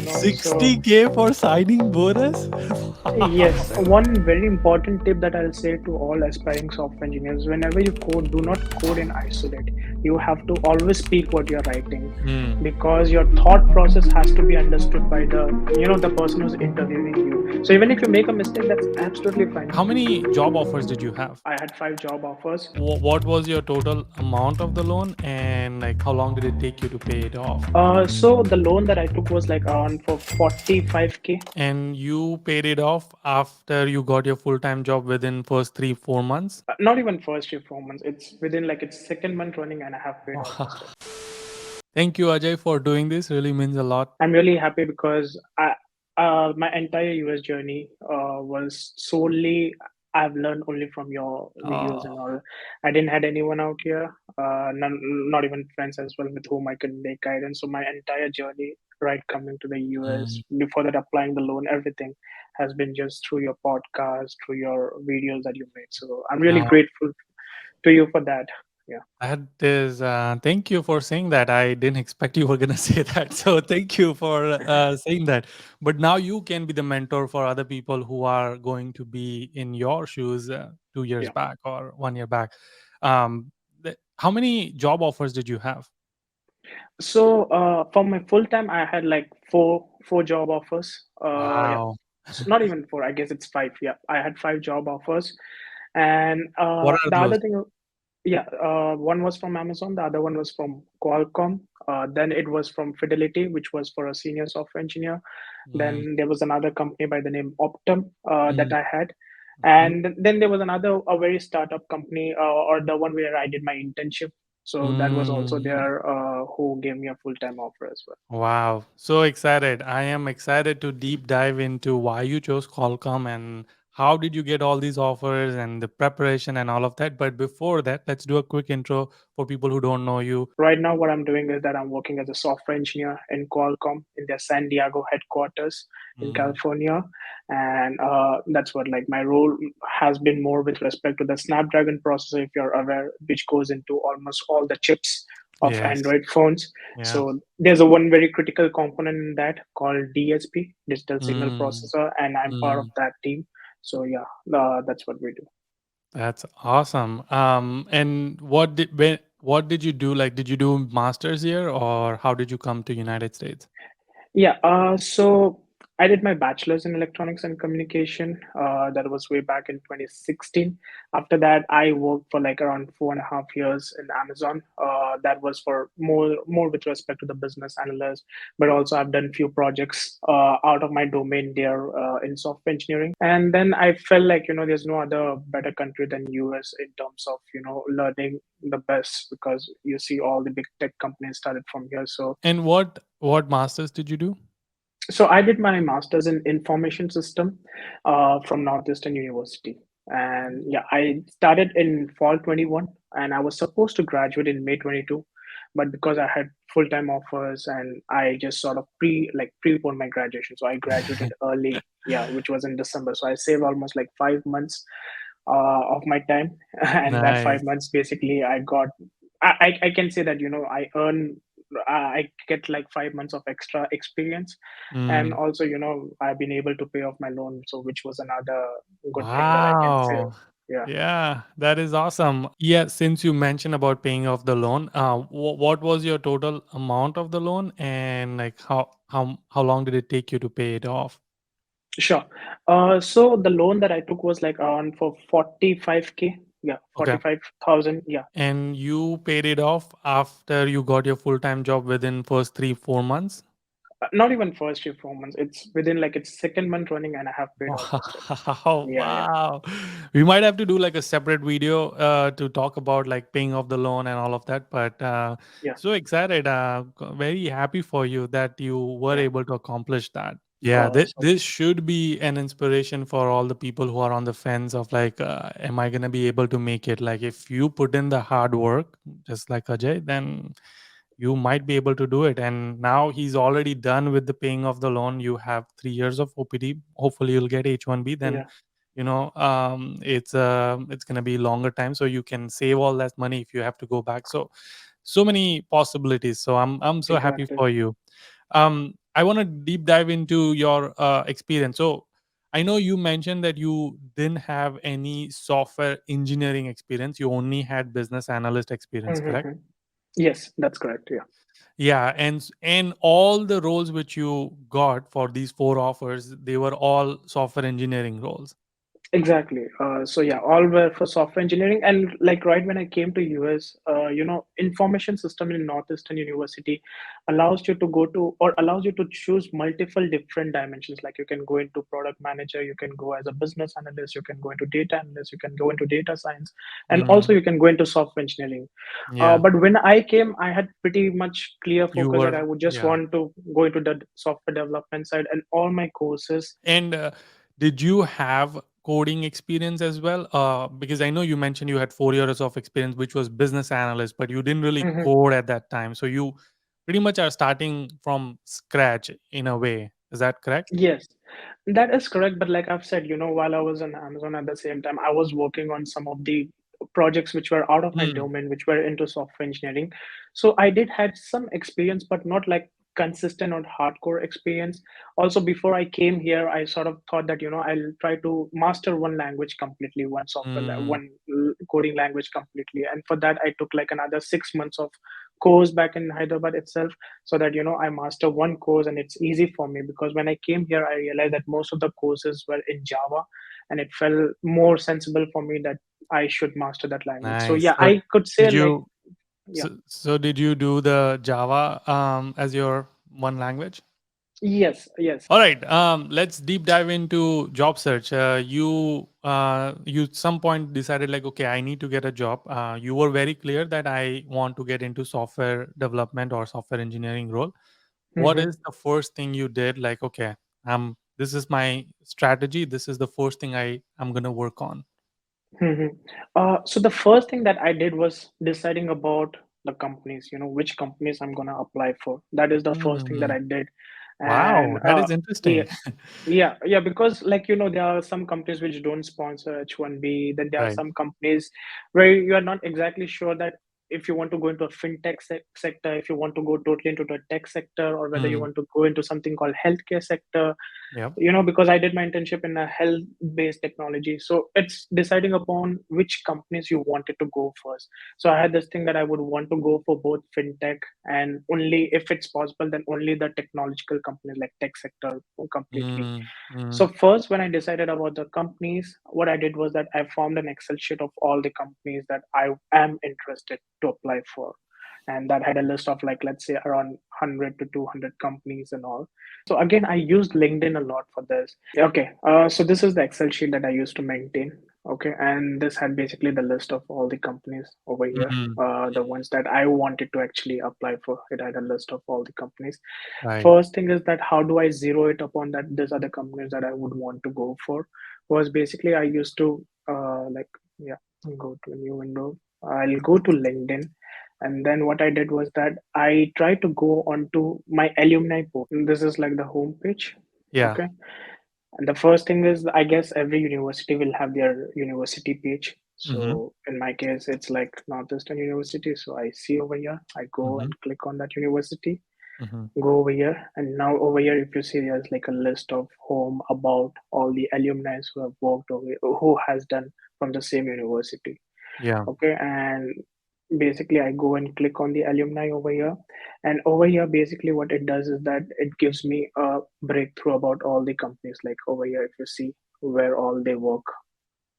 So 60K for signing bonus? yes, Wow. one very important tip that I'll say to all aspiring software engineers, whenever you code, do not code in isolate. You have to always speak what you're writing, Hmm. because your thought process has to be understood by the person who's interviewing you. So even if you make a mistake, that's absolutely fine. How many job offers did you have? I had 5 job offers. What was your total amount of the loan, and like how long did it take you to pay it off? So the loan that I took was like around for 45K. And you paid it off after you got your full-time job within first 3 4 months? Not even first year 4 months. It's within like its second month running, and I have paid off the Wow. stuff. Thank you, Ajay, for doing this. Really means a lot. I'm really happy because my entire US journey was solely I've learned only from your videos and Oh, all. I didn't had anyone out here, not even friends as well with whom I could make guidance. So my entire journey, right, coming to the US, mm, before that applying the loan, everything has been just through your podcast, through your videos that you made. So I'm really wow. grateful to you for that. Yeah. That is, thank you for saying that. I didn't expect you were gonna say that. So thank you for saying that. But now you can be the mentor for other people who are going to be in your shoes 2 years Yeah. back or 1 year back. How many job offers did you have? So for my full time, I had like four job offers. Yeah, Wow. so not even four. I guess it's five. Yeah, I had 5 job offers, and What are the those? other thing, yeah, one was from Amazon. The other one was from Qualcomm. Then it was from Fidelity, which was for a senior software engineer. Mm, Then there was another company by the name Optum that mm, I had, mhm. and then there was another a very startup company, or the one where I did my internship. So that was also Mm. there, who gave me a full time offer as well. Wow, so excited. I am excited to deep dive into why you chose Qualcomm and how did you get all these offers and the preparation and all of that. But before that, let's do a quick intro for people who don't know you. Right now, what I'm doing is that I'm working as a software engineer in Qualcomm in their San Diego headquarters in Mm, California, and that's what like my role has been more with respect to the Snapdragon processor, if you're aware, which goes into almost all the chips of yes. Android phones. Yeah. So there's a one very critical component in that called DSP, digital signal Mm, processor, and I'm part of mm. that team. So yeah, that's what we do. That's awesome. And what did you do? Like, did you do masters here, or how did you come to United States? Yeah, so I did my bachelor's in electronics and communication. That was way back in 2016. After that, I worked for like around 4.5 years in Amazon. That was for more with respect to the business analyst, but also I've done few projects out of my domain there in software engineering. And then I felt like there's no other better country than US in terms of learning the best, because you see all the big tech companies started from here. So And what masters did you do? so I did my master's in information system from Northeastern University, and yeah, I started in fall 21, and I was supposed to graduate in May 22, but because I had full time offers, and I just sort of preponed my graduation, so I graduated early, yeah, which was in December. So I saved almost like 5 months of my time, and that Nice. 5 months basically I got. I can say that I earn. I get like 5 months of extra experience, and Mm. also I've been able to pay off my loan, so which was another good thing that I can say. Wow. Yeah. Yeah, that is awesome. Yeah, since you mentioned about paying off the loan, what was your total amount of the loan, and like how long did it take you to pay it off? Sure. So the loan that I took was like around for 45K. Yeah, Okay. 45,000. Yeah. And you paid it off after you got your full-time job within first 3 4 months? Not even first year 4 months. It's within like its second month running, and I have paid off the stuff. Wow, Yeah, yeah, wow. We might have to do like a separate video to talk about like paying off the loan and all of that. But yeah, so excited, very happy for you that you were yeah. able to accomplish that. Yeah, So this should be an inspiration for all the people who are on the fence of like, am I gonna be able to make it? Like, if you put in the hard work, just like Ajay, then you might be able to do it. And now he's already done with the paying of the loan. You have 3 years of OPD. Hopefully, you'll get H1B. Then yeah, it's gonna be longer time, so you can save all that money if you have to go back. So many possibilities. So I'm so happy exactly. for you. I want to deep dive into your experience. So I know you mentioned that you didn't have any software engineering experience. You only had business analyst experience, correct? Mm-hmm. Yes, that's correct. Yeah. Yeah, and all the roles which you got for these four offers, they were all software engineering roles. Exactly. So yeah, all were for software engineering, and like right when I came to US, information system in Northeastern University allows you to go to or allows you to choose multiple different dimensions. Like you can go into product manager, you can go as a business analyst, you can go into data analyst, you can go into data science, and also Mm, you can go into software engineering. yeah, But when I came, I had pretty much clear you focus that I were, would just yeah. want to go into the software development side, and all my courses. And did you have coding experience as well? Because I know you mentioned you had 4 years of experience, which was business analyst, but you didn't really Mhm. code at that time. So you pretty much are starting from scratch in a way. Is that correct? Yes, that is correct. But like I've said, while I was on Amazon at the same time, I was working on some of the projects which were out of my Mm, domain, which were into software engineering. So I did had some experience, but not like consistent or hardcore experience. Also, before I came here, I sort of thought that, I'll try to master one language completely, mm, one coding language completely. And for that, I took like another 6 months of course back in Hyderabad itself so that I master one course and it's easy for me because when I came here I realized that most of the courses were in Java and it felt more sensible for me that I should master that language. So nice. yeah, I could say Did like you yeah. so did you do the Java as your one language? Yes, yes. All right, let's deep dive into job search. You some point decided like, okay, I need to get a job. You were very clear that I want to get into software development or software engineering role. What Hmm. is the first thing you did? Like, okay, this is my strategy. This is the first thing I'm gonna work on. Hmm. So the first thing that I did was deciding about the companies, which companies I'm gonna apply for. That is the first thing that Mm, I did. And wow, that is yeah, interesting. yeah, because like there are some companies which don't sponsor H1B. Then there are Right. some companies where you are not exactly sure that if you want to go into a fintech sector, if you want to go totally into the tech sector, or whether you Mm, want to go into something called healthcare sector, yep. because I did my internship in a health based technology, so it's deciding upon which companies you wanted to go first. So I had this thing that I would want to go for both fintech and only if it's possible then only the technological companies like tech sector completely. Mm, So mm, first, when I decided about the companies, what I did was that I formed an Excel sheet of all the companies that I am interested to apply for. And that had a list of like, let's say around 100 to 200 companies and all. So again, I used LinkedIn a lot for this. Okay, so this is the Excel sheet that I used to maintain. Okay, and this had basically the list of all the companies over here, mm, the ones that I wanted to actually apply for. It had a list of all the companies. right. First thing is that how do I zero it upon that these are the companies that I would want to go for? Was basically I used to like yeah, go to a new window. I'll go to LinkedIn, and then what I did was that I tried to go onto my alumni portal. This is like the home page. Yeah. Okay, and the first thing is, I guess every university will have their university page. Mm-hmm. So in my case, it's like Northeastern University. So I see over here, I go Mm-hmm. and click on that university, Mm-hmm. go over here, and now over here if you see there's like a list of home about all the alumni who have worked over here, who has done from the same university. Yeah. Okay, and basically I go and click on the alumni over here, and over here basically what it does is that it gives me a breakthrough about all the companies. Like over here if you see where all they work,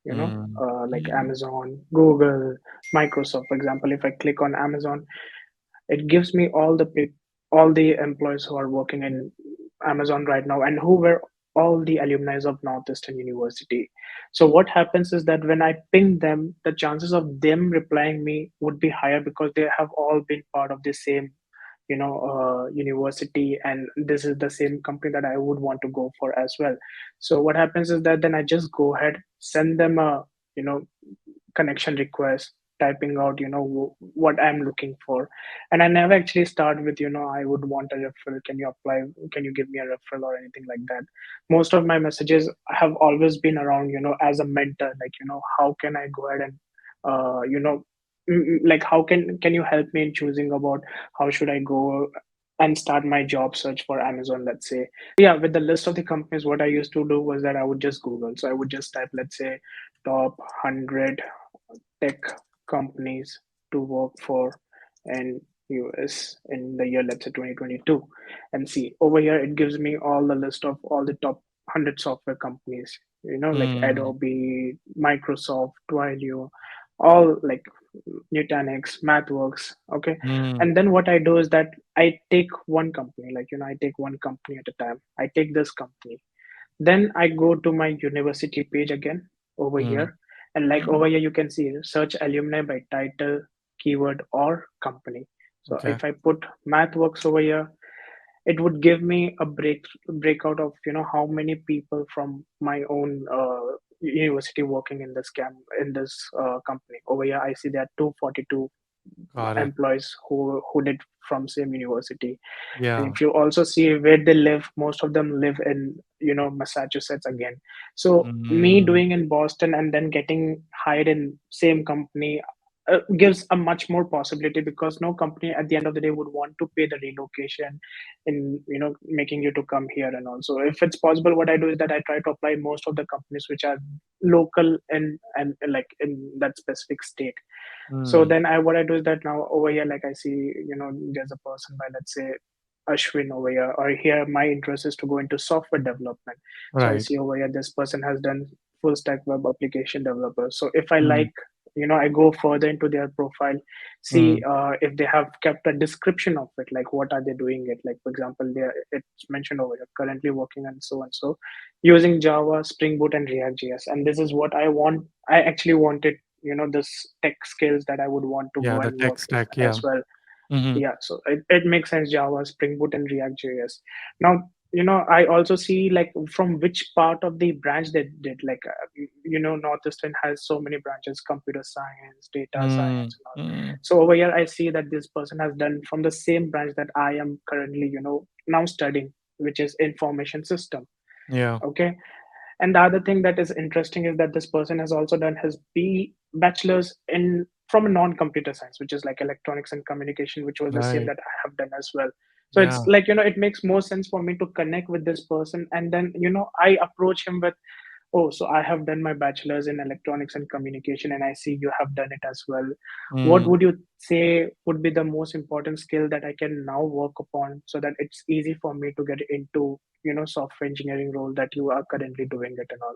Mm. like Yeah. Amazon, Google, Microsoft. For example, if I click on Amazon, it gives me all the employees who are working in Amazon right now and who were all the alumni of Northeastern University. So what happens is that when I ping them, the chances of them replying me would be higher because they have all been part of the same university, and this is the same company that I would want to go for as well. So what happens is that then I just go ahead, send them a you know connection request, typing out what I'm looking for. And I never actually start with I would want a referral, can you apply, can you give me a referral or anything like that. Most of my messages have always been around as a mentor, like how can I go ahead and like how can you help me in choosing about how should I go and start my job search for Amazon, let's say. Yeah, with the list of the companies, what I used to do was that I would just Google. So I would just type, let's say, top 100 tech companies to work for in US in the year, let's say, 2022. And see, over here, it gives me all the list of all the top 100 software companies, like Mm, Adobe, Microsoft, Twilio, all like Nutanix, MathWorks. Okay. mm, And then what I do is that I take one company, like, I take one company at a time. I take this company. Then I go to my university page again over mm. here. And like over here, you can see search alumni by title, keyword, or company. So Okay. if I put MathWorks over here, it would give me a breakout of how many people from my own university working in this company. Over here I see there are 242 Got it. employees who did from same university. And Yeah. if you also see where they live, most of them live in Massachusetts again. So me Mm, doing in Boston and then getting hired in same company gives a much more possibility, because no company at the end of the day would want to pay the relocation in making you to come here. And also, if it's possible, what I do is that I try to apply most of the companies which are local and like in that specific state. So mm. then what I do is that now over here, like I see, there's a person by, let's say, Ashwin over here, or here my interest is to go into software development. So I Right. see over here this person has done full stack web application developer. So if I Mm, like, I go further into their profile, see mm. if they have kept a description of it, like what are they doing it. Like for example, it's mentioned over here, currently working and so and so, using Java, Spring Boot, and React JS. And this is what I want. I actually wanted, this tech skills that I would want to Yeah, go the and tech work stack. as Yeah. well. Mm-hmm. Yeah, so it makes sense, Java, Spring Boot, and React JS. Now, I also see like from which part of the branch they did. Like, Northeastern has so many branches: computer science, data Mm, science, and all. mm. So over here, I see that this person has done from the same branch that I am currently, now studying, which is information system. Yeah. Okay. And the other thing that is interesting is that this person has also done his bachelor's in from a non-computer science, which is like electronics and communication, which was the same Right. that I have done as well. So it's Yeah. like, it makes more sense for me to connect with this person. And then, I approach him with, oh, so I have done my bachelor's in electronics and communication, and I see you have done it as well. What Mm. would you say would be the most important skill that I can now work upon so that it's easy for me to get into, software engineering role that you are currently doing it and all?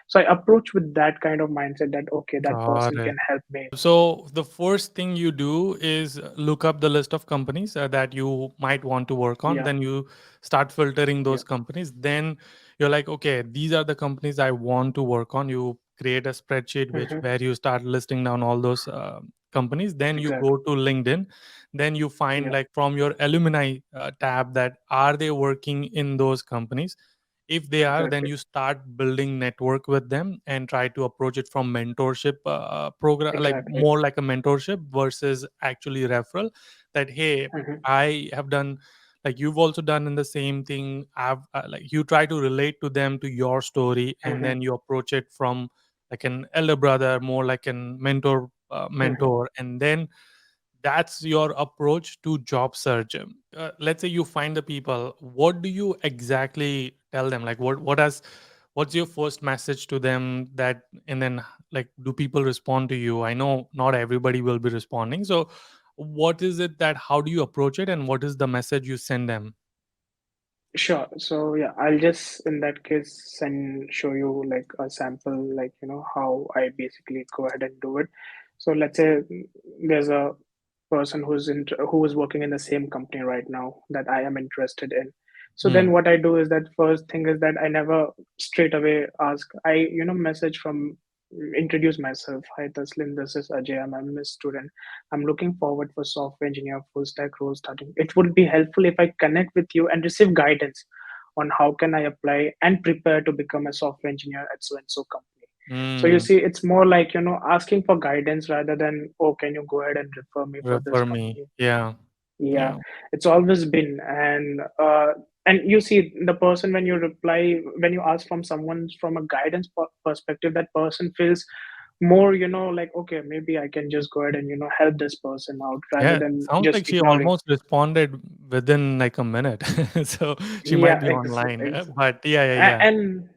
So I approach with that kind of mindset that, okay, that Got person can it. help me. So the first thing you do is look up the list of companies that you might want to work on. Yeah. Then you start filtering Yeah. those companies. Then you're like, okay, these are the companies I want to work on. You create a spreadsheet which Hmm. where you start listing down all those companies. Then you go Exactly. to LinkedIn. Then you find Yeah. like from your alumni tab that are they working in those companies. If they are, then Exactly. you start building network with them and try to approach it from mentorship program, like Exactly. more like a mentorship versus actually referral. That hey, Hmm. I have done, like you've also done in the same thing. I've like you try to relate to them to your story, and Hmm. then you approach it from like an elder brother, more like an mentor, Hmm. and then that's your approach to job search. Let's say you find the people, what do you exactly tell them? Like what's your first message to them? That and then like do people respond to you? I know not everybody will be responding, so what is it that how do you approach it, and what is the message you send them? Sure. So yeah, I'll just in that case send show you like a sample, like how I basically go ahead and do it. So let's say there's a person who is working in the same company right now that I am interested in. So Hmm. then what I do is that first thing is that I never straight away ask. I message from introduce myself. Hi Taslim, this is Ajay. I'm a MS student. I'm looking forward for software engineer full stack role starting. It would be helpful if I connect with you and receive guidance on how can I apply and prepare to become a software engineer at so and so company. So you Hmm. see, it's more like asking for guidance rather than, oh, can you go ahead and refer me for this Refer me. company? Yeah. Yeah, Yeah. it's always been. And you see the person, when you reply, when you ask from someone from a guidance perspective, that person feels, more, like, okay, maybe I can just go ahead and help this person out rather Yeah, than sounds like just she ignoring. almost responded within like a minute. So she might Yeah, be online. But yeah, yeah, A- yeah. and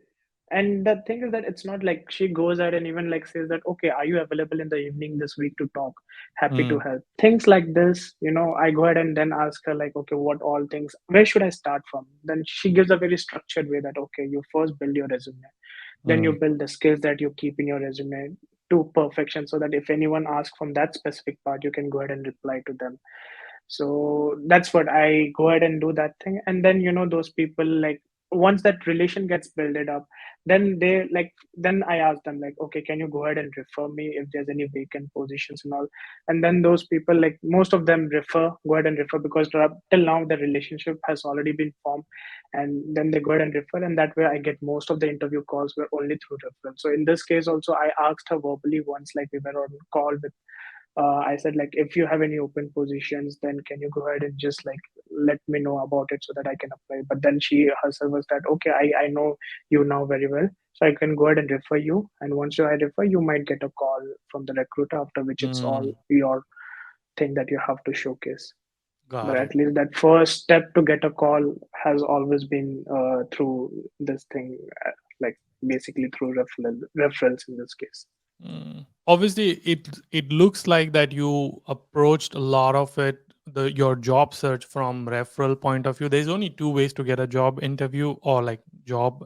and the thing is that it's not like she goes out and even like says that, okay, are you available in the evening this week to talk? Happy to Mm, help. Things like this, I go ahead and then ask her like, okay, what all things, where should I start from? Then she gives a very structured way that, okay, you first build your resume, then you mm, build the skills that you keep in your resume to perfection, so that if anyone asks from that specific part, you can go ahead and reply to them. So that's what I go ahead and do that thing. And then those people, like, once that relation gets builded up, then I ask them like, okay, can you go ahead and refer me if there's any vacant positions and all. And then those people, like, most of them go ahead and refer, because till now the relationship has already been formed. And then they go ahead and refer, and that way I get most of the interview calls were only through referral. So in this case also, I asked her verbally once, like, we were on call with, I said, like, if you have any open positions, then can you go ahead and just like let me know about it so that I can apply. But then she herself was that, okay, I know you now very well, so I can go ahead and refer you. And once I refer, you might get a call from the recruiter, after which it's all mm. your thing that you have to showcase. But Got it. at least that first step to get a call has always been through this thing, like basically through referrals in this case. Obviously, it looks like that you approached a lot of it, your job search from referral point of view. There's only two ways to get a job interview or like job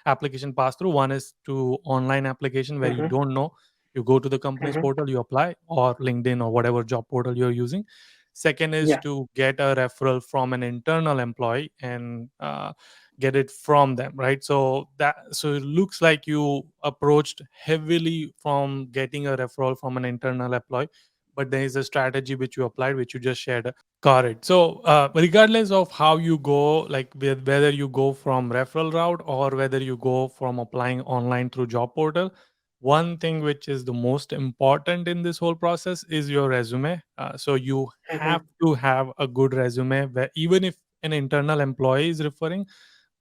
application pass through. One is to online application where you Hmm. don't know. You go to the company's Hmm. portal, you apply, or LinkedIn or whatever job portal you're using. Second is Yeah. to get a referral from an internal employee and get it from them, right? So it looks like you approached heavily from getting a referral from an internal employee, but there is a strategy which you applied, which you just shared. Got it. So regardless of how you go, like whether you go from referral route or whether you go from applying online through job portal, one thing which is the most important in this whole process is your resume. So you have Hmm. to have a good resume where even if an internal employee is referring,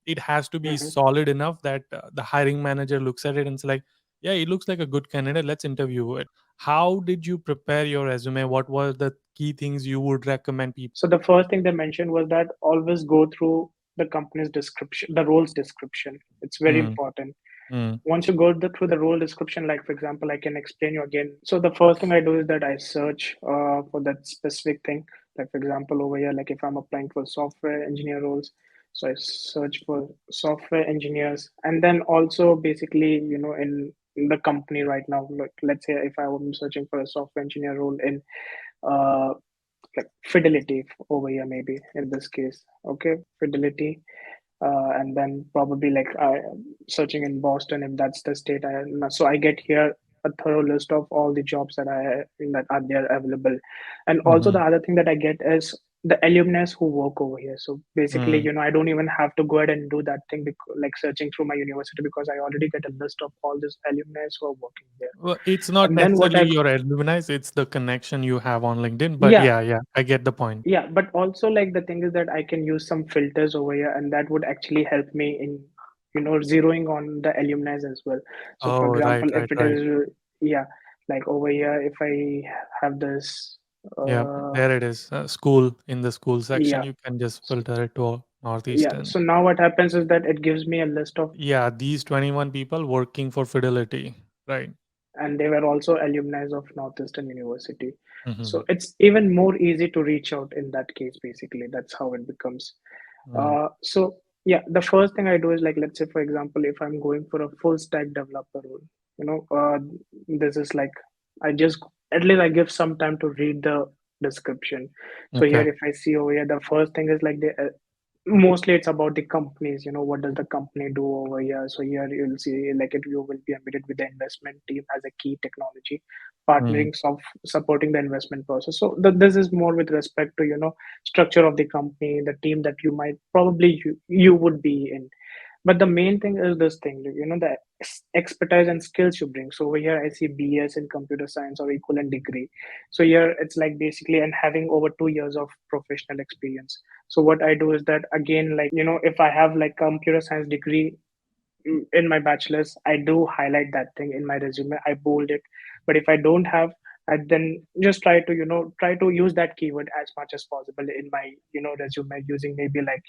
it has to be Hmm. solid enough that the hiring manager looks at it and it's like, yeah, it looks like a good candidate, let's interview it. How did you prepare your resume? What were the key things you would recommend people? So the first thing they mentioned was that always go through the company's description, the role's description. It's very Mm, important. mm, Once you go through the role description, like for example, I can explain you again. So the first thing I do is that I search for that specific thing. Like for example, over here, like if I'm applying for software engineer roles, so I search for software engineers, and then also basically, in the company right now, like let's say if I am searching for a software engineer role in uh, like Fidelity over here, maybe in this case, okay, Fidelity, and then probably like I searching in Boston if that's the state I am. So I get here a thorough list of all the jobs that are there available. And also the mhm, other thing that I get is the alumni who work over here. So basically, mm. I don't even have to go ahead and do that thing, like searching through my university, because I already get a list of all these alumni who are working there. Well, it's not And then what necessarily I your alumni, it's the connection you have on LinkedIn, but yeah, yeah, yeah, I get the point. yeah, but also like the thing is that I can use some filters over here, and that would actually help me in zeroing on the alumni as well. So for Oh, right, example, if right, it right. is yeah, like over here, if I have this Yeah, uh there it is. School, in the school section yeah, you can just so, filter it to yeah, northeastern. so now what happens is that it gives me a list of, Yeah, these 21 people working for Fidelity, right? and they were also alumni of Northeastern University. So Mhm, it's even more easy to reach out in that case. Basically, that's how it becomes. mm, So yeah, the first thing I do is, like, let's say for example, if I'm going for a full stack developer role, this is like, I just, at least I give some time to read the description. So here, okay. if I see over here, the first thing is like mostly it's about the companies, what does the company do over here. So here you'll see like you will be embedded with the investment team as a key technology, Mm, partnering supporting the investment process. So this is more with respect to structure of the company, the team that you might probably you would be in. But the main thing is this thing, the expertise and skills you bring. So over here I see BS in computer science or equivalent degree. So here it's like basically, and having over 2 years of professional experience. So what I do is that, again, like, if I have like computer science degree, in my bachelor's, I do highlight that thing in my resume. I bold it. But if I don't have, I then just try to, try to use that keyword as much as possible in my, resume, using maybe like,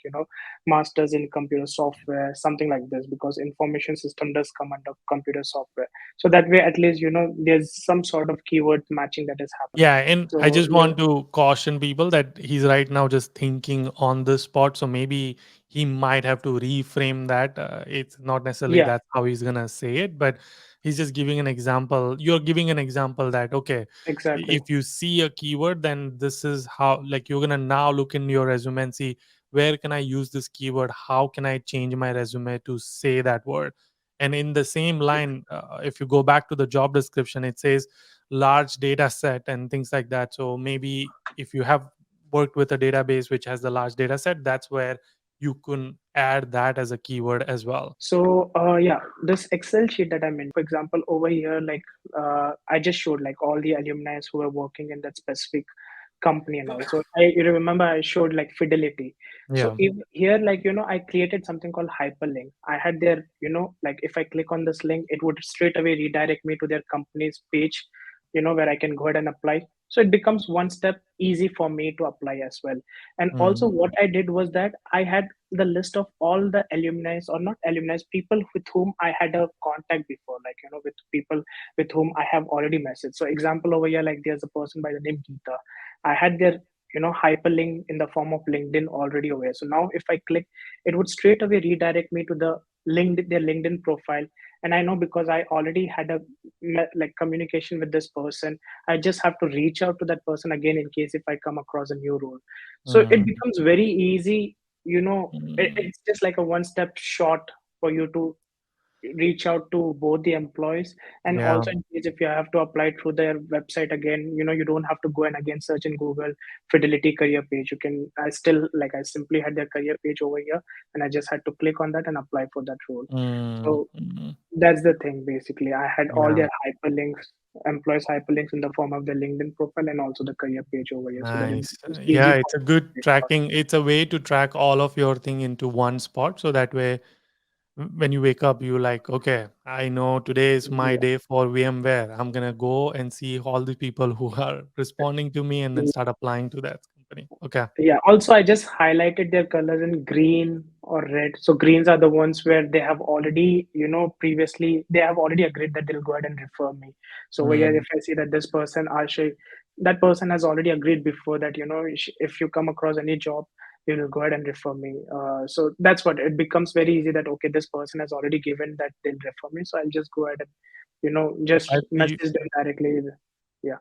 masters in computer software, something like this, because information system does come under computer software. So that way, at least, there's some sort of keyword matching that is happening. Yeah, and I So just want to caution people that he's right now just thinking on the spot. So maybe he might have to reframe that. It's not necessarily yeah, that's how he's gonna say it, but he's just giving an example. You're giving an example that okay, exactly. if you see a keyword, then this is how. Like you're gonna now look in your resume and see where can I use this keyword. How can I change my resume to say that word? And in the same line, if you go back to the job description, it says large data set and things like that. So maybe if you have worked with a database which has the large data set, that's where you can add that as a keyword as well. So yeah, this Excel sheet that I mentioned, for example, over here, like I just showed like all the alumni who are working in that specific company and all. So you remember I showed like Fidelity. So Yeah. if here, like, I created something called hyperlink. I had their, like if I click on this link, it would straight away redirect me to their company's page, where I can go ahead and apply. So it becomes one step easy for me to apply as well. And also Mm. what I did was that I had the list of all the alumni, or not alumni, people with whom I had a contact before, like, with people with whom I have already messaged. So example over here, like there's a person by the name Geeta. I had their, hyperlink in the form of LinkedIn already over here. So now if I click, it would straight away redirect me to the their LinkedIn profile. And I know because I already had a like communication with this person, I just have to reach out to that person again in case if I come across a new role. So it Mm. becomes very easy, Mm. it's just like a one step short for you to reach out to both the employees. And Yeah. also in case if you have to apply through their website again, you don't have to go and again search in Google Fidelity career page. You can, I still, like, I simply had their career page over here, and I just had to click on that and apply for that role. Mm. So Mm. that's the thing. Basically, I had all Yeah. their hyperlinks, employees hyperlinks in the form of their LinkedIn profile and also the career page over here, so that it Nice. becomes Yeah, easy for it's a good me to reach out. tracking. It's a way to track all of your thing into one spot. So that way, when you wake up, you like, okay, I know today is my Yeah. day for VMware. I'm gonna go and see all the people who are responding to me and then start applying to that company. Okay. Yeah, also I just highlighted their colors in green or red. So greens are the ones where they have already, previously they have already agreed that they'll go ahead and refer me. So over here, Mm. if I see that this person, Ashay, that person has already agreed before that, if you come across any job, you will go ahead and refer me. So that's what it becomes very easy that, okay, this person has already given that they'll refer me. So I'll just go ahead and, just I feel message them directly. Yeah.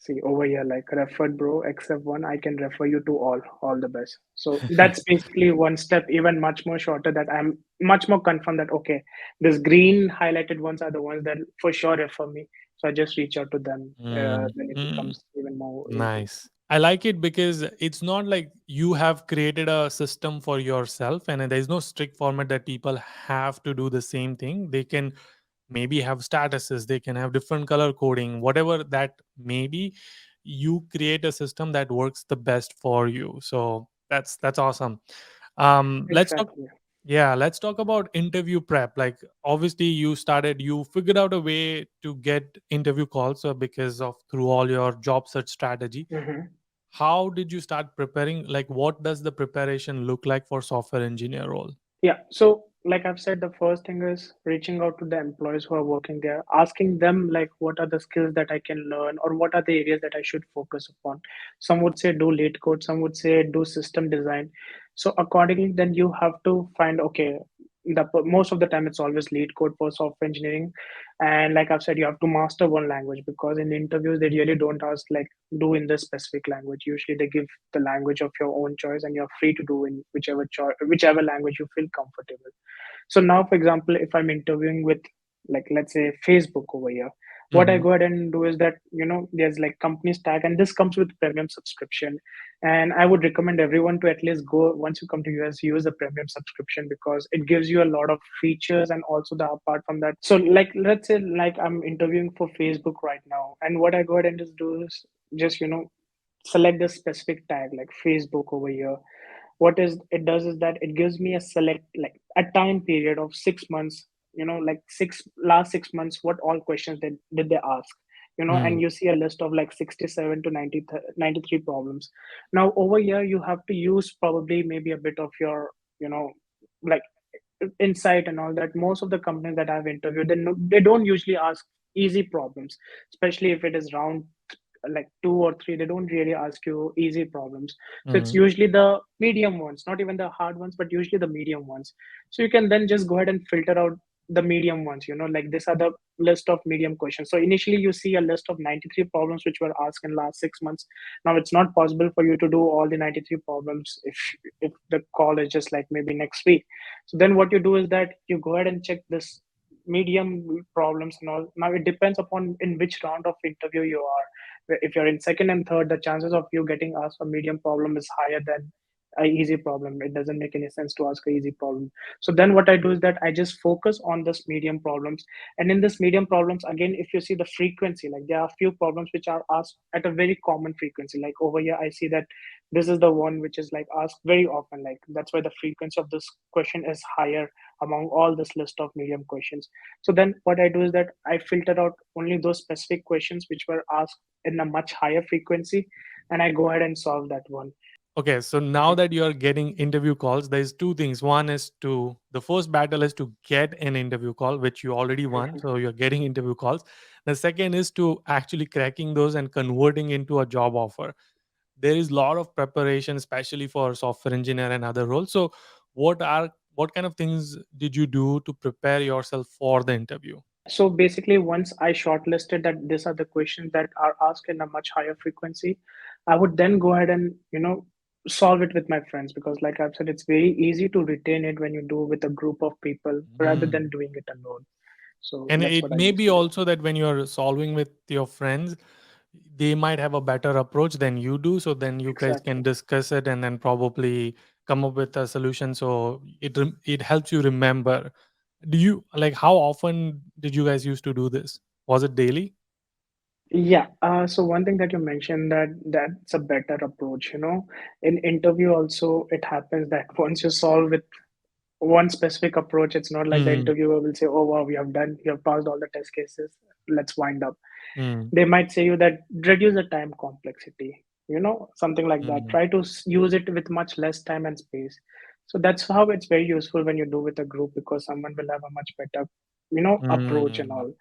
See over here, like referred bro, except one, I can refer you to all the best. So that's basically one step, even much more shorter, that I'm much more confident that, okay, this green highlighted ones are the ones that for sure refer me. So I just reach out to them. mm, Then it mm, becomes even more easy. nice. I like it because it's not like you have created a system for yourself and there's no strict format that people have to do the same thing. They can maybe have statuses, they can have different color coding, whatever that may be. You create a system that works the best for you. So that's awesome. Let's talk. Exactly. Yeah, let's talk about interview prep. Like, obviously, you figured out a way to get interview calls because of through all your job search strategy. Mhm. How did you start preparing? Like, what does the preparation look like for software engineer role? Yeah. So, like I've said, the first thing is reaching out to the employees who are working there, asking them like what are the skills that I can learn or what are the areas that I should focus upon. Some would say do lead code, some would say do system design. So accordingly, then you have to find, okay, most of the time it's always lead code for software engineering. And like I've said, you have to master one language, because in interviews they really don't ask like do in this specific language. Usually they give the language of your own choice, and you're free to do in whichever language you feel comfortable. So now, for example, if I'm interviewing with, like, let's say Facebook over here, what I Hmm. go ahead and do is that, there's like company stack, and this comes with premium subscription. And I would recommend everyone to at least go, once you come to US, use a premium subscription, because it gives you a lot of features. And also the apart from that, so like let's say like I'm interviewing for Facebook right now, and what I go ahead and just do is just, select the specific tag like Facebook over here, what is it does is that it gives me a select, like a time period of 6 months, like last 6 months, what all questions did they ask, and Mm, you see a list of like 67 to 90 93 problems. Now over here you have to use probably maybe a bit of your, like insight and all that. Most of the companies that I've interviewed, they don't usually ask easy problems, especially if it is round like two or three. They don't really ask you easy problems. So it's mm, usually the medium ones, not even the hard ones, but usually the medium ones. So you can then just go ahead and filter out the medium ones, like these are the list of medium questions. So initially you see a list of 93 problems which were asked in last 6 months. Now it's not possible for you to do all the 93 problems if the call is just like maybe next week. So then what you do is that you go ahead and check this medium problems and all. Now it depends upon in which round of interview you are. If you're in second and third, the chances of you getting asked a medium problem is higher than a easy problem. It doesn't make any sense to ask a easy problem. So then what I do is that I just focus on this medium problems. And in this medium problems, again, if you see the frequency, like there are a few problems which are asked at a very common frequency. Like over here I see that this is the one which is like asked very often, like that's why the frequency of this question is higher among all this list of medium questions. So then what I do is that I filter out only those specific questions which were asked in a much higher frequency, and I go ahead and solve that one. okay, so now that you are getting interview calls, there's two things. One is to the first battle is to get an interview call, which you already won. So you're getting interview calls. The second is to actually cracking those and converting into a job offer. There is a lot of preparation, especially for software engineer and other roles. So what kind of things did you do to prepare yourself for the interview? So basically, once I shortlisted that these are the questions that are asked in a much higher frequency, I would then go ahead and solve it with my friends, because like I've said, it's very easy to retain it when you do with a group of people rather Mm. than doing it alone. So And that's it what I may used be to do. also that when you're solving with your friends, they might have a better approach than you do. So then you guys can Exactly. discuss it and then probably come up with a solution. So it helps you remember. Do you like how often did you guys used to do this? Was it daily? Yeah. So one thing that you mentioned, that's a better approach. In interview also, it happens that once you solve with one specific approach, it's not like the Mm, interviewer will say, "Oh wow, you have passed all the test cases. Let's wind up." mm, They might say you that reduce the time complexity, something like that. mm, Try to use it with much less time and space. So that's how it's very useful when you do with a group, because someone will have a much better approach and mm, all.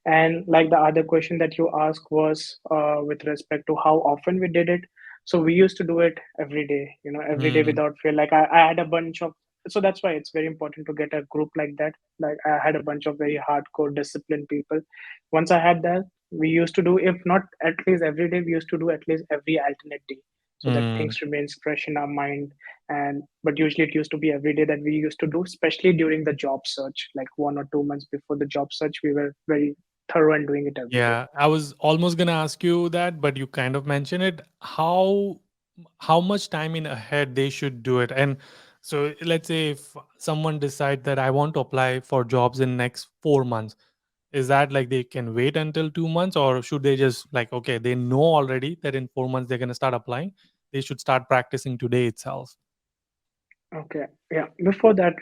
And like the other question that you asked was with respect to how often we did it. So we used to do it every day, every day mm, without fail. Like I had a bunch of, so that's why it's very important to get a group like that. Like I had a bunch of very hardcore disciplined people. Once I had that, we used to do, if not at least every day, we used to do at least every alternate day, so that mm. things remains fresh in our mind. And but usually it used to be every day that we used to do, especially during the job search, like 1 or 2 months before the job search, we were very thorough and doing it every day. Yeah, I was almost gonna ask you that, but you kind of mentioned it. How much time in ahead they should do it? And so let's say if someone decide that I want to apply for jobs in next 4 months, is that like they can wait until 2 months, or should they just like okay, they know already that in 4 months they're gonna start applying, they should start practicing today itself? Okay. Yeah. Before that,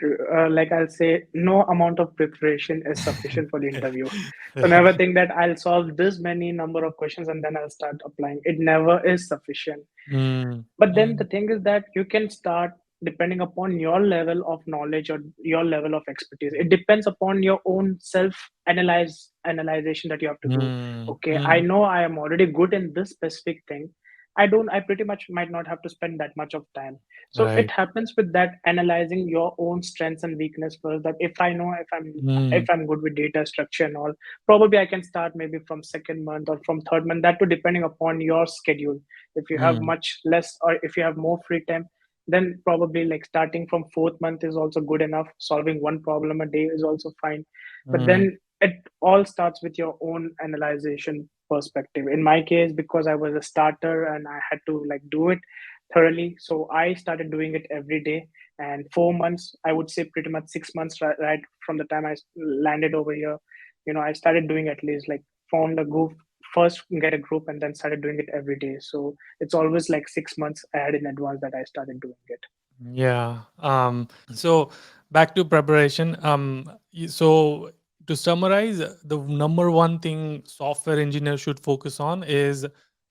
like I'll say, no amount of preparation is sufficient for the interview. So never Yeah. think that I'll solve this many number of questions and then I'll start applying. It never is sufficient. Mm, But then the mm, thing is that you can start depending upon your level of knowledge or your level of expertise. It depends upon your own self analyzation that you have to do. mm, Okay, I mm, know I am already good in this specific thing. I pretty much might not have to spend that much of time. So it right. happens with that analyzing your own strengths and weakness first. That if I know if Mm, I'm good with data structure and all, probably I can start maybe from second month or from third month. That too depending upon your schedule. If you have mm, much less or if you have more free time, then probably like starting from fourth month is also good enough. Solving one problem a day is also fine. But mm, then it all starts with your own analyzation perspective. In my case, because I was a starter and I had to like do it thoroughly, so I started doing it every day. And 4 months, I would say pretty much 6 months, right from the time I landed over here, I started doing at least like found a group, first get a group and then started doing it every day. So it's always like 6 months ahead in advance that I started doing it. Yeah. So back to preparation. So to summarize, the number one thing software engineers should focus on is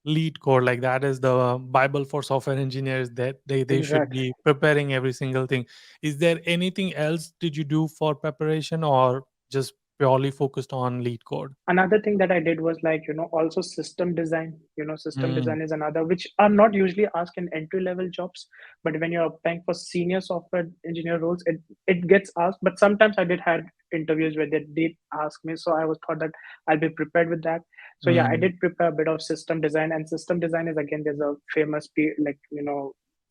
lead code. Like that is the Bible for software engineers, that they should Exactly. be preparing every single thing. Is there anything else did you do for preparation, or just purely focused on lead code? Another thing that I did was like, also system design. System Mm, design is another, which are not usually asked in entry level jobs, but when you're applying for senior software engineer roles, it gets asked. But sometimes I did had interviews where they did ask me, so I was thought that I'll be prepared with that. So yeah, I mm, did prepare a bit of system design. And system design is, again, there's a famous like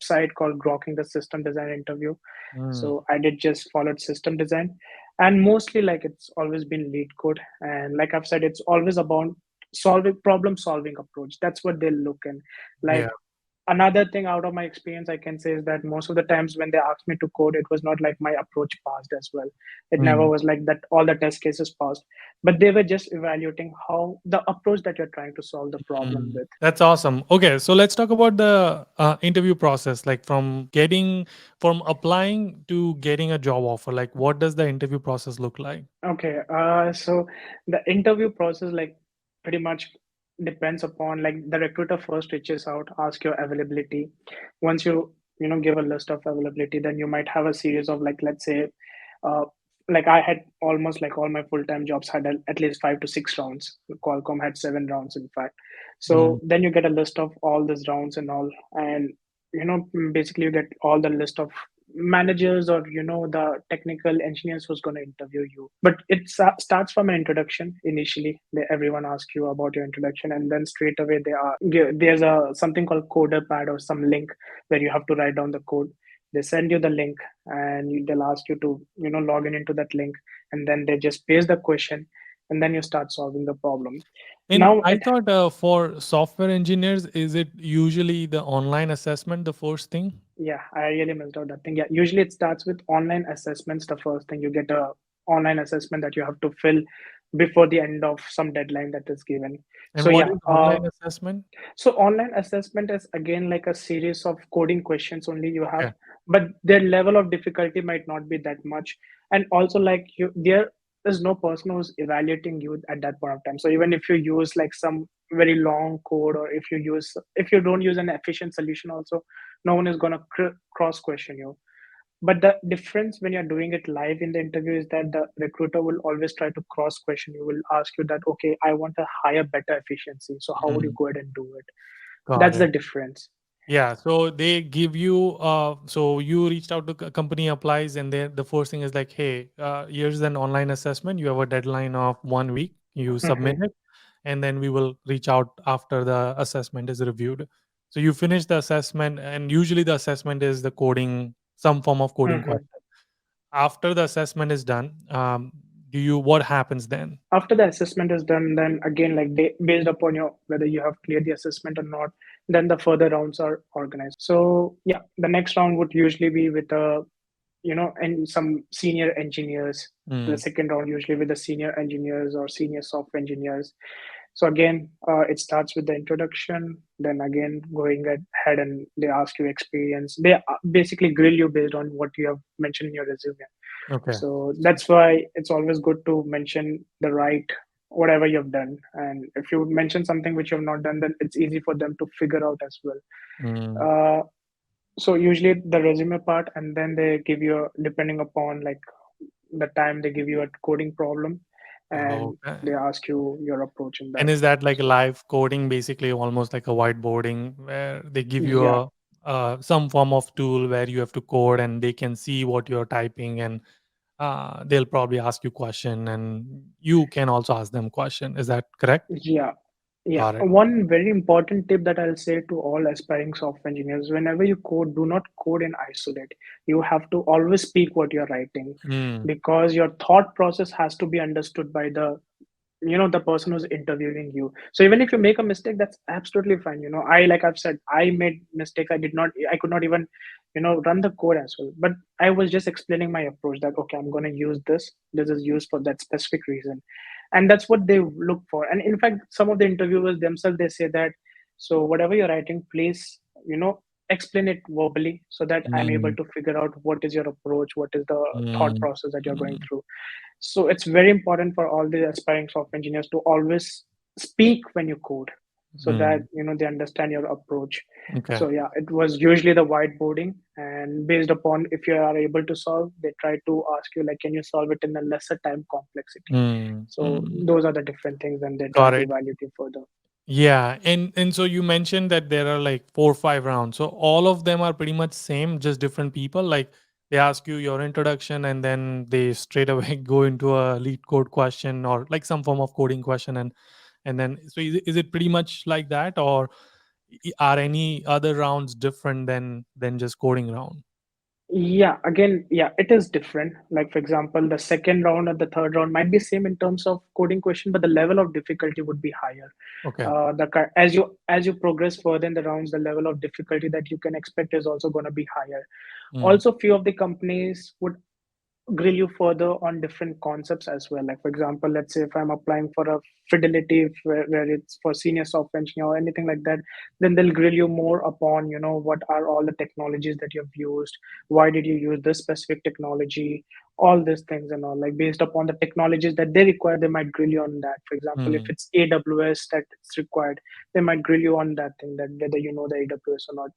site called Grokking the System Design Interview. mm. So I did just followed system design, and mostly like it's always been lead code. And like I've said, it's always about solving problem solving approach. That's what they look in. Yeah. Like, another thing out of my experience I can say is that most of the times when they asked me to code, it was not like my approach passed as well. It never Mm. was like that all the test cases passed, but they were just evaluating how the approach that you're trying to solve the problem Mm, with. that's awesome. Okay, so let's talk about the interview process, like from applying to getting a job offer. Like, what does the interview process look like? Okay, so the interview process, like, pretty much depends upon, like, the recruiter first reaches out, ask your availability. Once give a list of availability, then you might have a series of, like, let's say, uh, like I had almost like all my full time jobs had at least 5 to 6 rounds. Qualcomm had 7 rounds, in fact. Mm, So then you get a list of all these rounds and all, and basically you get all the list of managers, or the technical engineers who's going to interview you. But it starts from an introduction. Initially everyone asks you about your introduction, and then straight away there's a something called coder pad or some link where you have to write down the code. They send you the link, and they'll ask you to log in into that link, and then they just paste the question, and then you start solving the problem. and Now I it thought for software engineers, is it usually the online assessment the first thing? Yeah, I really missed out that thing. Yeah, usually it starts with online assessments. The first thing, you get a online assessment that you have to fill before the end of some deadline that is given. So And what yeah, is online assessment? so online assessment is again like a series of coding questions only you have, Okay. but their level of difficulty might not be that much. And also, like, there is no person who's evaluating you at that point of time. So even if you use like some very long code, or if you don't use an efficient solution also, no one is going to cross question you. But the difference when you're doing it live in the interview is that the recruiter will always try to cross question you, will ask you that, okay, I want a higher, better efficiency. So how would you Mm, go ahead and do it? got That's the it. difference. Yeah, so they give you so you reached out to company applies, and then the first thing is like, hey, here's an online assessment. You have a deadline of 1 week. You submit Hmm. it, and then we will reach out after the assessment is reviewed. So you finish the assessment, and usually the assessment is the coding, some form of coding Hmm. question. After the assessment is done, do you what happens then? After the assessment is done, then again, like, based upon your whether you have cleared the assessment or not, then the further rounds are organized. So yeah, the next round would usually be with and some senior engineers. The Mm, second round usually with the senior engineers or senior software engineers. So again, it starts with the introduction, then again going ahead, and they ask you experience. They basically grill you based on what you have mentioned in your resume. okay. So that's why it's always good to mention the right whatever you've done. And if you mention something which you have not done, then it's easy for them to figure out as well. Mm, Uh, so usually the resume part, and then they give you, depending upon like the time, they give you a coding problem, and okay. they ask you your approach in And that. is that like So live coding, basically almost like a whiteboarding, where they give you yeah, a some form of tool where you have to code and they can see what you're typing, and they'll probably ask you question and you can also ask them question. Is that correct? yeah, yeah. Got it. One very important tip that I'll say to all aspiring software engineers: whenever you code, do not code in isolate. You have to always speak what you're writing, Mm, because your thought process has to be understood by the person who's interviewing you. So even if you make a mistake, that's absolutely fine. Like I've said, I made mistakes. I could not even run the code as well, but I was just explaining my approach, that okay, I'm going to use this is used for that specific reason. And that's what they look for. And in fact, some of the interviewers themselves, they say that, so whatever you're writing, please, explain it verbally so that I'm able Mm, to figure out what is your approach, what is the thought mm, process that you're going mm, through. So it's very important for all the aspiring software engineers to always speak when you code so that mm. they understand your approach. Okay. So yeah, it was usually the whiteboarding, and based upon if you are able to solve, they try to ask you like, can you solve it in a lesser time complexity? Mm, So mm. those are the different things, and they try Got to it. evaluate you further. Yeah, and so you mentioned that there are like 4 or 5 rounds. So all of them are pretty much same, just different people. Like they ask you your introduction, and then they straight away go into a lead code question or like some form of coding question, and then so is it pretty much like that, or are any other rounds different than just coding round? Yeah, again, yeah, it is different. Like for example, the second round or the third round might be same in terms of coding question, but the level of difficulty would be higher. Okay. As you progress further in the rounds, the level of difficulty that you can expect is also going to be higher. Mm, Also, few of the companies would grill you further on different concepts as well. Like for example, let's say if I'm applying for a fidelity where it's for senior software engineer or anything like that, then they'll grill you more upon what are all the technologies that you've used, why did you use this specific technology, all these things and all. Like based upon the technologies that they require, they might grill you on that. For example, if mm, it's AWS that's required, they might grill you on that thing, that whether you know the AWS or not.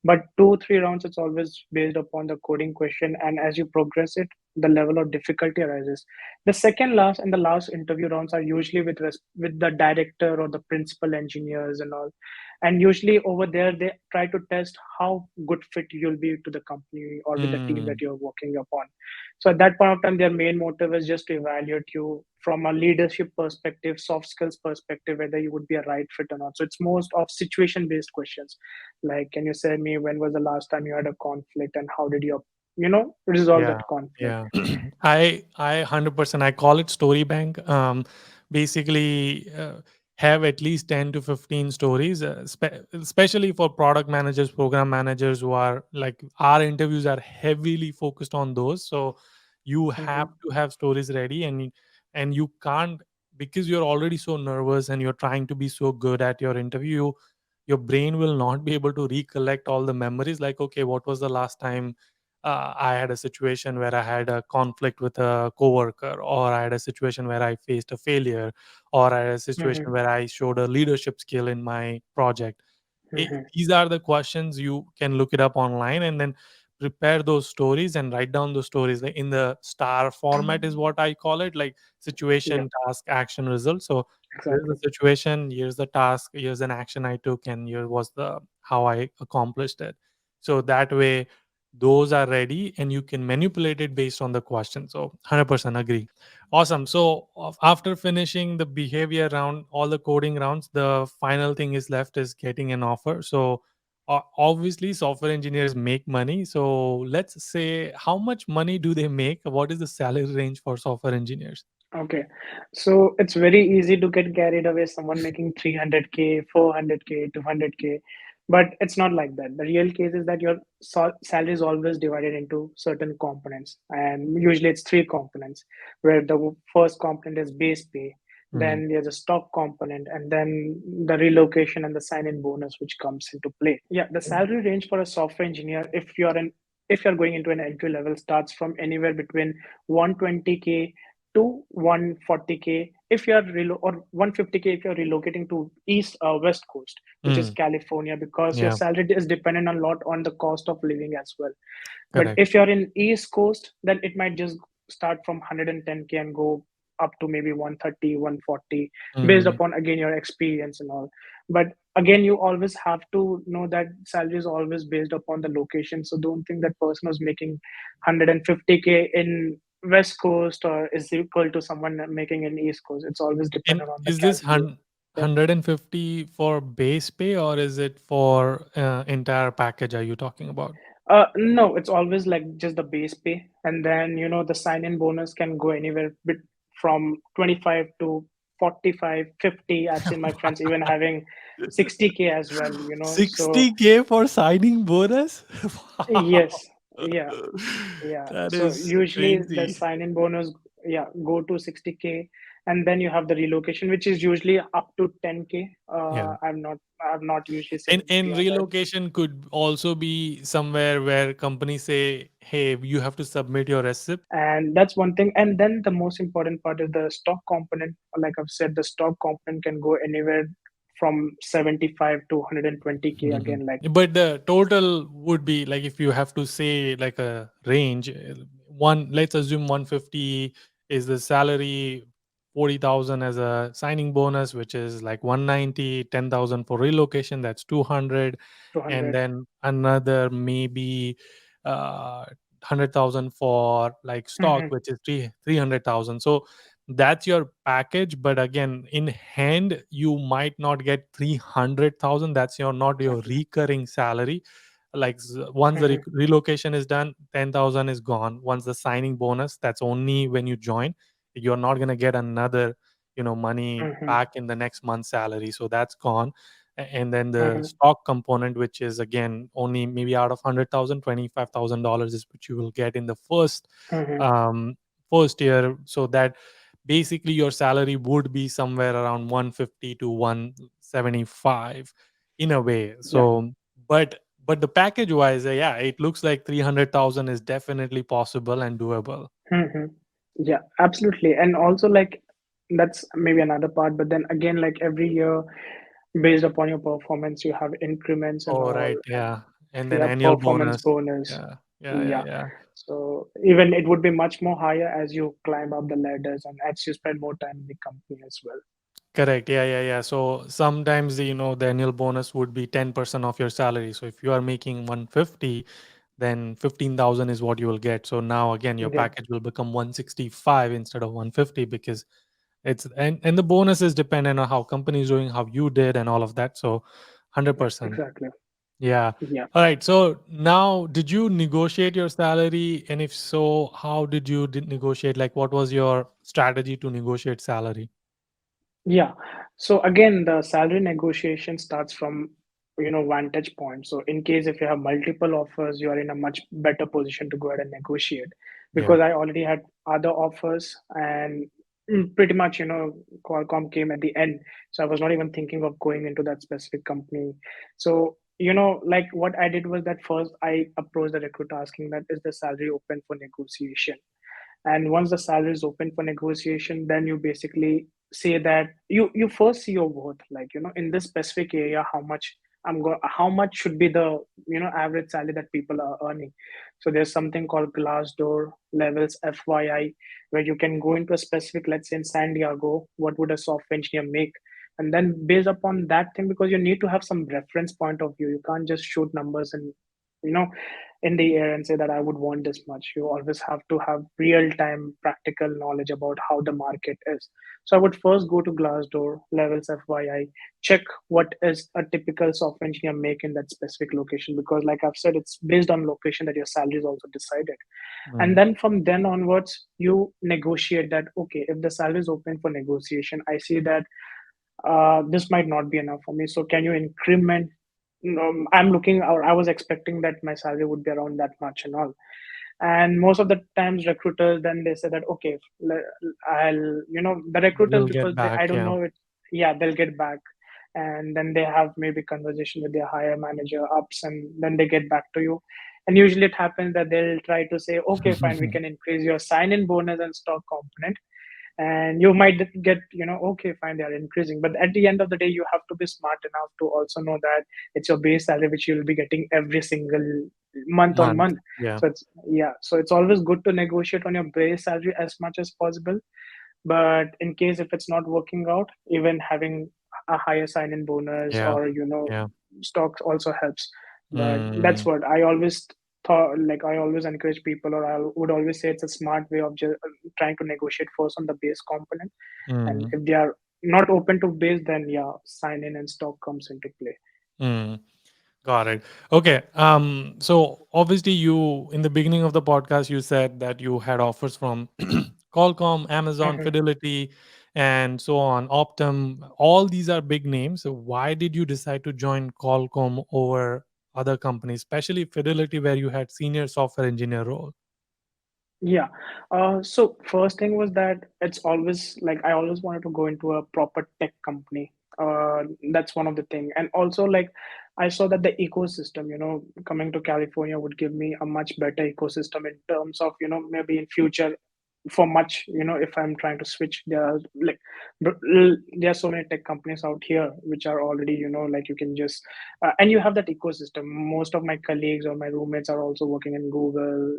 But 2 3 rounds, it's always based upon the coding question, and as you progress it, the level of difficulty arises. The second last and the last interview rounds are usually with the director or the principal engineers and all, and usually over there they try to test how good fit you'll be to the company or with the team that mm. you're working upon. So at that point of time, their main motive is just to evaluate you from a leadership perspective, soft skills perspective, whether you would be a right fit or not. So it's most of situation based questions, like, can you say me when was the last time you had a conflict and how did you resolve Yeah, that conflict? yeah. I 100% I call it story bank. Basically, have at least 10 to 15 stories, especially for product managers, program managers who are like our interviews are heavily focused on those. So you have Hmm. to have stories ready, and you can't, because you're already so nervous and you're trying to be so good at your interview. Your brain will not be able to recollect all the memories. Like, okay, what was the last time I had a situation where I had a conflict with a coworker, or I had a situation where I faced a failure, or I had a situation Hmm. where I showed a leadership skill in my project. Hmm. These are the questions. You can look it up online and then prepare those stories and write down those stories, like in the star format is what I call it, like Yeah, situation, task, action, result. So here's the exactly. situation, here's the task, here's an action I took, and here was the how I accomplished it. So that way those are ready and you can manipulate it based on the question. So 100% agree. Awesome. So after finishing the behavior round, all the coding rounds, the final thing is left is getting an offer. So obviously software engineers make money. So let's say, how much money do they make? What is the salary range for software engineers? Okay, so it's very easy to get carried away, someone making 300K, 400K, 200K, but it's not like that. The real case is that your salary is always divided into certain components, and usually it's three components, where the first component is base pay, Mm, then there's a stock component, and then the relocation and the sign-in bonus which comes into play. Yeah, the salary range for a software engineer, if you're going into an entry level, starts from anywhere between 120K to 140K if you're or 150K if you're relocating to west coast, which is mm, California, because your yeah, salary is dependent a lot on the cost of living as well. But correct. if you're in east coast, then it might just start from 110K and go up to maybe 130, 140, based Mm, upon again your experience and all. But again, you always have to know that salary is always based upon the location. So don't think that person who's making 150K in west coast or is equal to someone making in east coast. It's always and dependent on the is this calculation. Yeah. 150 for base pay, or is it for entire package are you talking about? No, it's always like just the base pay, and then the sign-in bonus can go anywhere from 25 to 45, 50. I've seen my friends even having 60K as well. So 60K for signing bonus? Wow. yes, yeah, yeah. That So is usually the crazy. sign-in bonus, yeah, go to 60K. and then you have the relocation, which is usually up to 10K. Yeah. I've not usually And seen beyond that. relocation could also be somewhere where companies say, "Hey, you have to submit your receipt." And that's one thing. And then the most important part is the stock component. Like I've said, the stock component can go anywhere from 75 to 120K Mhm. again. Like But the total would be like, if you have to say like a range, one, let's assume 150 is the salary, 40,000 as a signing bonus, which is like 190, 10,000 for relocation, that's 200, and 200. then another maybe 100,000 for like stock, Hmm. which is 300,000. So that's your package, but again, in hand you might not get 300,000. That's your not your Exactly. recurring salary. Like once the Hmm. relocation is done, 10,000 is gone. Once the signing bonus, that's only when you join. You're not going to get another, money Hmm. back in the next month's salary, so that's gone. And then the Hmm. stock component, which is again only maybe out of 100,000, $25,000 is which you will get in the Hmm. um first year. So that basically your salary would be somewhere around 150 to 175 in a way. Yeah. So but the package wise, yeah, it looks like 300,000 is definitely possible and doable. Hmm. Yeah, absolutely. And also, like, that's maybe another part. But then again, like every year, based upon your performance, you have increments and Oh, all, right, and yeah. And then yeah, annual performance bonus. bonus. Yeah, yeah, yeah, Yeah. yeah. So even it would be much more higher as you climb up the ladders and as you spend more time in the company as well. Correct. Yeah, yeah, yeah. So sometimes the annual bonus would be 10% of your salary. So if you are making 150, then 15,000 is what you will get. So now again your Yeah, package will become 165 instead of 150, because and the bonus is dependent on how company is doing, how you did, and all of that. So 100%. exactly. Yeah. Yeah. All right. So now, did you negotiate your salary? And if so, how did negotiate? Like, what was your strategy to negotiate salary? Yeah. So again, the salary negotiation starts from, vantage point. So in case if you have multiple offers, you are in a much better position to go ahead and negotiate. Yeah. Because I already had other offers and pretty much, Qualcomm came at the end. So I was not even thinking of going into that specific company. So, like what I did was that first I approached the recruiter asking that is the salary open for negotiation, and once the salary is open for negotiation, then you basically say that you first see your worth, like in this specific area, how much should be the average salary that people are earning. So there's something called Glassdoor levels FYI, where you can go into a specific, let's say in San Diego, what would a software engineer make, and then based upon that thing, because you need to have some reference point of view, you can't just shoot numbers and you know in the air and say that I would want this much. You always have to have real time practical knowledge about how the market is. So I would first go to Glassdoor levels FYI, check what is a typical software engineer make in that specific location, because like I've said, it's based on location that your salary is also decided. And Mm. then from then onwards, you negotiate that, okay, if the salary is open for negotiation, I see that this might not be enough for me. So can you increment? I'm looking, or I was expecting that my salary would be around that much and all. And most of the times, recruiters then they say that okay, I'll the recruiters, We'll get because I back. don't Yeah. know it. Yeah, they'll get back, and then they have maybe conversation with their higher manager ups, and then they get back to you. And usually it happens that they'll try to say, okay, fine, we can increase your sign-in bonus and stock component, and you might get okay fine, they are increasing, but at the end of the day you have to be smart enough to also know that it's your base salary which you'll be getting every single month on Month. month. Yeah. So it's always good to negotiate on your base salary as much as possible, but in case if it's not working out, even having a higher sign-in bonus Yeah. or Yeah. stocks also helps. But that's Mm, what I always thought, like I always encourage people, or I would always say it's a smart way of just trying to negotiate first on the base component, and mm, if they are not open to base, then yeah, sign in and stock comes into play. mm. Got it. Okay. So obviously, you in the beginning of the podcast, you said that you had offers from Qualcomm, Amazon, Mhm. Fidelity, and so on. Optum. All these are big names. So why did you decide to join Qualcomm over other companies, especially Fidelity, where you had senior software engineer role? Yeah. So first thing was that it's always like I always wanted to go into a proper tech company. That's one of the thing. And also like I saw that the ecosystem, coming to California would give me a much better ecosystem in terms of, maybe in future for much, if I'm trying to switch, there are like there are so many tech companies out here which are already, like you can just and you have that ecosystem. Most of my colleagues or my roommates are also working in Google,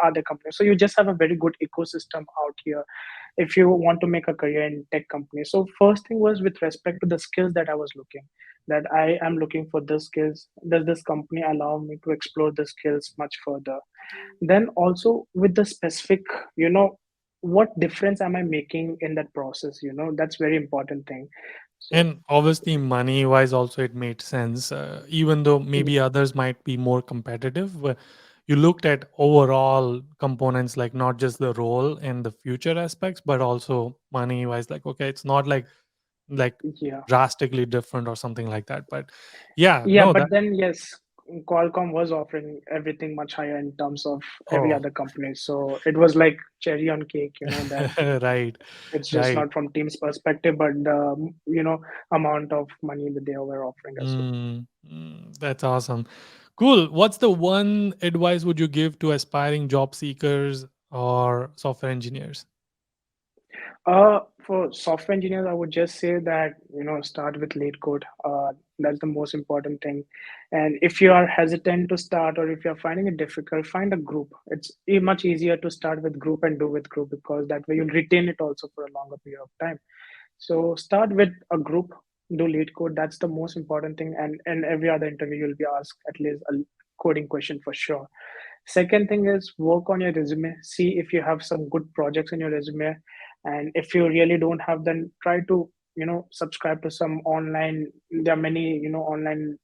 other companies. So you just have a very good ecosystem out here if you want to make a career in tech companies. So first thing was with respect to the skills that I was looking, that I am looking for the skills. Does this company allow me to explore the skills much further? Then also with the specific, what difference am I making in that process? That's very important thing. So And obviously, money wise, also it made sense. Even though maybe others might be more competitive, but you looked at overall components, like not just the role and the future aspects, but also money wise. Like, okay, it's not like yeah. drastically different or something like that. But yeah, Yeah, no, but that then yes, Qualcomm was offering everything much higher in terms of every oh, other company. So it was like cherry on cake, that right, it's just right. not from team's perspective, but the amount of money that they were offering as well. That's awesome. Cool. What's the one advice would you give to aspiring job seekers or software engineers? For software engineers, I would just say that start with lead code. That's the most important thing. And if you are hesitant to start, or if you're finding it difficult, find a group. It's much easier to start with group and do with group, because that way you'll retain it also for a longer period of time. So start with a group, do lead code. That's the most important thing. And in every other interview, you'll be asked at least a coding question for sure. Second thing is work on your resume. See if you have some good projects in your resume. And if you really don't have, then try to, subscribe to some online. There are many, online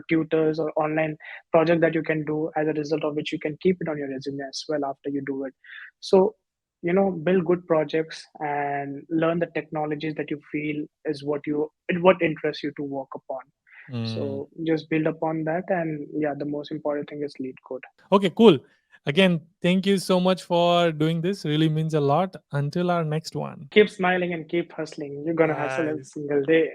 tutors or online project that you can do, as a result of which you can keep it on your resume as well after you do it. So build good projects and learn the technologies that you feel is what interests you to work upon. Mm. So just build upon that, and yeah, the most important thing is lead code. Okay, cool. Again, thank you so much for doing this. Really means a lot. Until our next one. Keep smiling and keep hustling. You're gonna hustle every Nice. single day.